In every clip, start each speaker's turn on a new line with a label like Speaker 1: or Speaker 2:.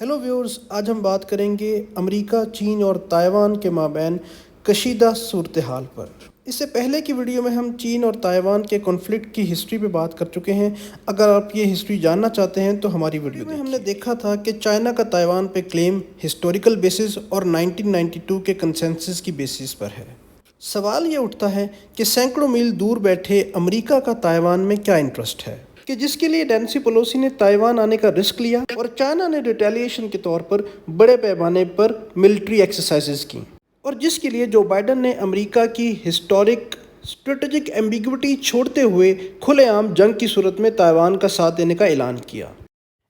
Speaker 1: Hello viewers, آج ہم بات کریں گے امریکہ، چین اور تائیوان کے مابین کشیدہ صورتحال پر۔ اس سے پہلے کی ویڈیو میں ہم چین اور تائیوان کے کنفلکٹ کی ہسٹری پہ بات کر چکے ہیں۔ اگر آپ یہ ہسٹری جاننا چاہتے ہیں تو ہماری ویڈیو میں ہم نے دیکھا تھا کہ چائنا کا تائیوان پہ کلیم ہسٹوریکل بیسس اور 1992 کے کنسنسس کی بیسس پر ہے۔ سوال یہ اٹھتا ہے کہ سینکڑوں میل دور بیٹھے امریکہ کا تائیوان میں کیا انٹرسٹ ہے، کہ جس کے لیے نینسی پیلوسی نے تائیوان آنے کا رسک لیا اور چائنا نے ریٹیلیشن کے طور پر بڑے پیمانے پر ملٹری ایکسرسائزز کی، اور جس کے لیے جو بائیڈن نے امریکہ کی ہسٹورک اسٹریٹجک ایمبیگوٹی چھوڑتے ہوئے کھلے عام جنگ کی صورت میں تائیوان کا ساتھ دینے کا اعلان کیا۔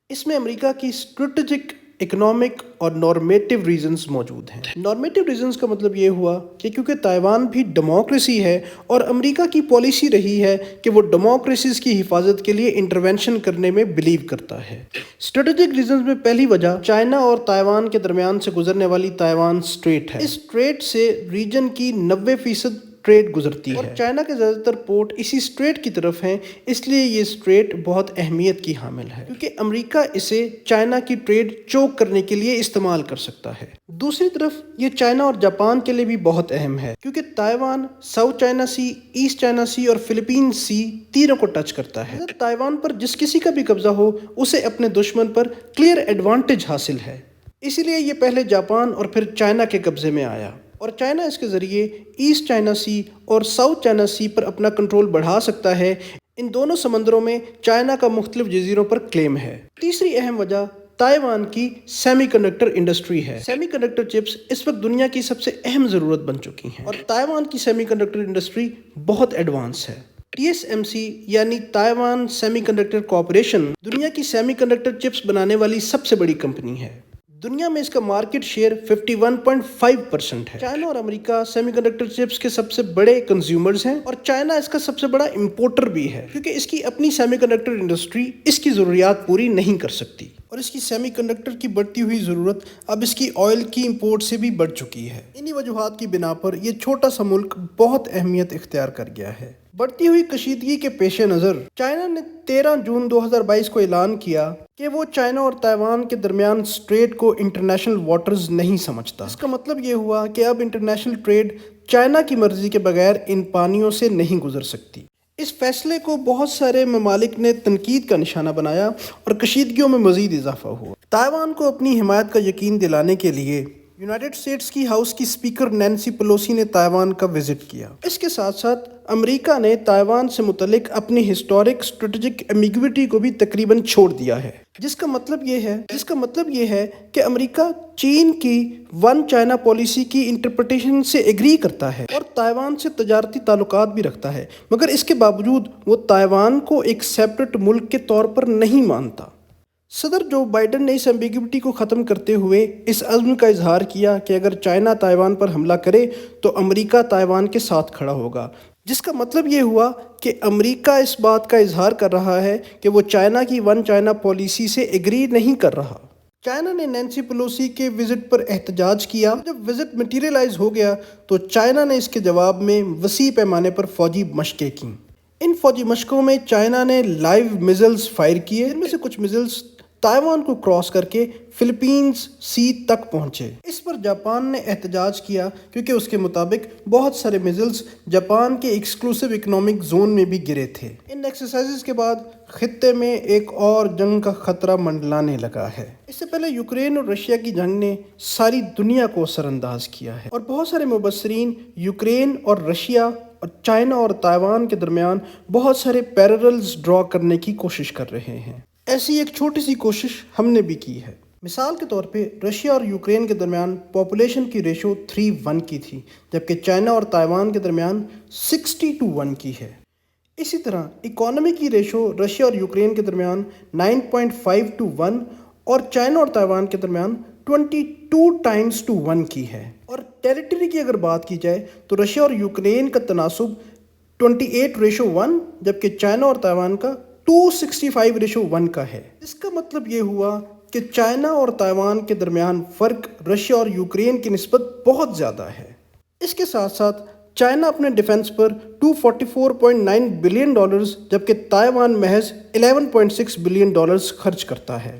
Speaker 1: اس میں امریکہ کی اسٹریٹجک، اکنامک اور نارمیٹو ریزنز موجود ہیں۔ نارمیٹو ریزنز کا مطلب یہ ہوا کہ کیونکہ تائیوان بھی ڈیموکریسی ہے اور امریکہ کی پالیسی رہی ہے کہ وہ ڈیموکریسیز کی حفاظت کے لیے انٹرونشن کرنے میں بلیو کرتا ہے۔ اسٹریٹجک ریزنز میں پہلی وجہ چائنا اور تائیوان کے درمیان سے گزرنے والی تائیوان اسٹریٹ ہے۔ اس اسٹریٹ سے ریجن کی 90% ٹریڈ گزرتی ہے اور چائنا کے زیادہ تر پورٹ اسی اسٹریٹ کی طرف ہیں، اس لیے یہ اسٹریٹ بہت اہمیت کی حامل ہے کیونکہ امریکہ اسے چائنا کی ٹریڈ چوک کرنے کے لیے استعمال کر سکتا ہے۔ دوسری طرف یہ چائنا اور جاپان کے لیے بھی بہت اہم ہے کیونکہ Taiwan south China Sea, asset China Sea اور فلپین سی تینوں کو ٹچ کرتا ہے۔ تائیوان پر جس کسی کا بھی قبضہ ہو اسے اپنے دشمن پر کلیئر ایڈوانٹیج حاصل ہے، اسی لیے یہ پہلے جاپان اور پھر چائنا کے قبضے میں آیا، اور چائنا اس کے ذریعے ایسٹ چائنا سی اور ساؤتھ چائنا سی پر اپنا کنٹرول بڑھا سکتا ہے۔ ان دونوں سمندروں میں چائنا کا مختلف جزیروں پر کلیم ہے۔ تیسری اہم وجہ تائیوان کی سیمی کنڈکٹر انڈسٹری ہے۔ سیمی کنڈکٹر چپس اس وقت دنیا کی سب سے اہم ضرورت بن چکی ہیں اور تائیوان کی سیمی کنڈکٹر انڈسٹری بہت ایڈوانس ہے۔ TSMC یعنی تائیوان سیمی کنڈکٹر کارپوریشن دنیا کی سیمی کنڈکٹر چپس بنانے والی سب سے بڑی کمپنی ہے۔ دنیا میں اس کا مارکیٹ شیئر 51.5% ہے۔ چائنا اور امریکہ سیمی کنڈکٹر چپس کے سب سے بڑے کنزیومرز ہیں اور چائنا اس کا سب سے بڑا امپورٹر بھی ہے کیونکہ اس کی اپنی سیمی کنڈکٹر انڈسٹری اس کی ضروریات پوری نہیں کر سکتی، اور اس کی سیمی کنڈکٹر کی بڑھتی ہوئی ضرورت اب اس کی آئل کی امپورٹ سے بھی بڑھ چکی ہے۔ انہی وجوہات کی بنا پر یہ چھوٹا سا ملک بہت اہمیت اختیار کر گیا ہے۔ بڑھتی ہوئی کشیدگی کے پیش نظر چائنا نے 13 جون 2022 کو اعلان کیا کہ وہ چائنا اور تائیوان کے درمیان اسٹریٹ کو انٹرنیشنل واٹرز نہیں سمجھتا۔ اس کا مطلب یہ ہوا کہ اب انٹرنیشنل ٹریڈ چائنا کی مرضی کے بغیر ان پانیوں سے نہیں گزر سکتی۔ اس فیصلے کو بہت سارے ممالک نے تنقید کا نشانہ بنایا اور کشیدگیوں میں مزید اضافہ ہوا۔ تائیوان کو اپنی حمایت کا یقین دلانے کے لیے یونائٹڈ اسٹیٹس کی ہاؤس کی اسپیکر نینسی پیلوسی نے تائیوان کا وزٹ کیا۔ اس کے ساتھ ساتھ امریکہ نے تائیوان سے متعلق اپنی ہسٹورک اسٹریٹجک ایمبیگوٹی کو بھی تقریباً چھوڑ دیا ہے، جس کا مطلب یہ ہے کہ امریکہ چین کی ون چائنا پالیسی کی انٹرپریٹیشن سے ایگری کرتا ہے اور تائیوان سے تجارتی تعلقات بھی رکھتا ہے، مگر اس کے باوجود وہ تائیوان کو ایک سیپریٹ ملک کے طور پر نہیں مانتا۔ صدر جو بائیڈن نے اس ایمبیگوٹی کو ختم کرتے ہوئے اس عزم کا اظہار کیا کہ اگر چائنا تائیوان پر حملہ کرے تو امریکہ تائیوان کے ساتھ کھڑا ہوگا، جس کا مطلب یہ ہوا کہ امریکہ اس بات کا اظہار کر رہا ہے کہ وہ چائنا کی ون چائنا پالیسی سے ایگری نہیں کر رہا۔ چائنا نے نینسی پیلوسی کے وزٹ پر احتجاج کیا۔ جب وزٹ میٹیریلائز ہو گیا تو چائنا نے اس کے جواب میں وسیع پیمانے پر فوجی مشقیں کیں۔ ان فوجی مشقوں میں چائنا نے لائیو میزائلز فائر کیے، ان میں سے کچھ میزائلز تائیوان کو کراس کر کے فلپینز سی تک پہنچے۔ اس پر جاپان نے احتجاج کیا کیونکہ اس کے مطابق بہت سارے میزائلز جاپان کے ایکسکلوسیو اکنامک زون میں بھی گرے تھے۔ ان ایکسرسائزز کے بعد خطے میں ایک اور جنگ کا خطرہ منڈلانے لگا ہے۔ اس سے پہلے یوکرین اور رشیا کی جنگ نے ساری دنیا کو اثر انداز کیا ہے اور بہت سارے مبصرین یوکرین اور رشیا اور چائنا اور تائیوان کے درمیان بہت سارے پیرللز ڈرا کرنے کی کوشش کر رہے ہیں۔ ایسی ایک چھوٹی سی کوشش ہم نے بھی کی ہے۔ مثال کے طور پہ رشیا اور یوکرین کے درمیان پاپولیشن کی ریشو 3:1 کی تھی، جبکہ چائنا اور تائیوان کے درمیان 60:1 کی ہے۔ اسی طرح اکانومی کی ریشو رشیا اور یوکرین کے درمیان 9.5:1 اور چائنا اور تائیوان کے درمیان 22:1 کی ہے، اور ٹیریٹری کی اگر بات کی جائے تو رشیا اور یوکرین کا تناسب 28:1 جبکہ چائنا اور تائیوان کا 265:1 کا ہے۔ اس کا مطلب یہ ہوا کہ چائنا اور تائیوان کے درمیان فرق رشیا اور یوکرین کی نسبت بہت زیادہ ہے۔ اس کے ساتھ ساتھ چائنا اپنے ڈیفنس پر $244.9 بلین جبکہ تائیوان محض $11.6 بلین خرچ کرتا ہے۔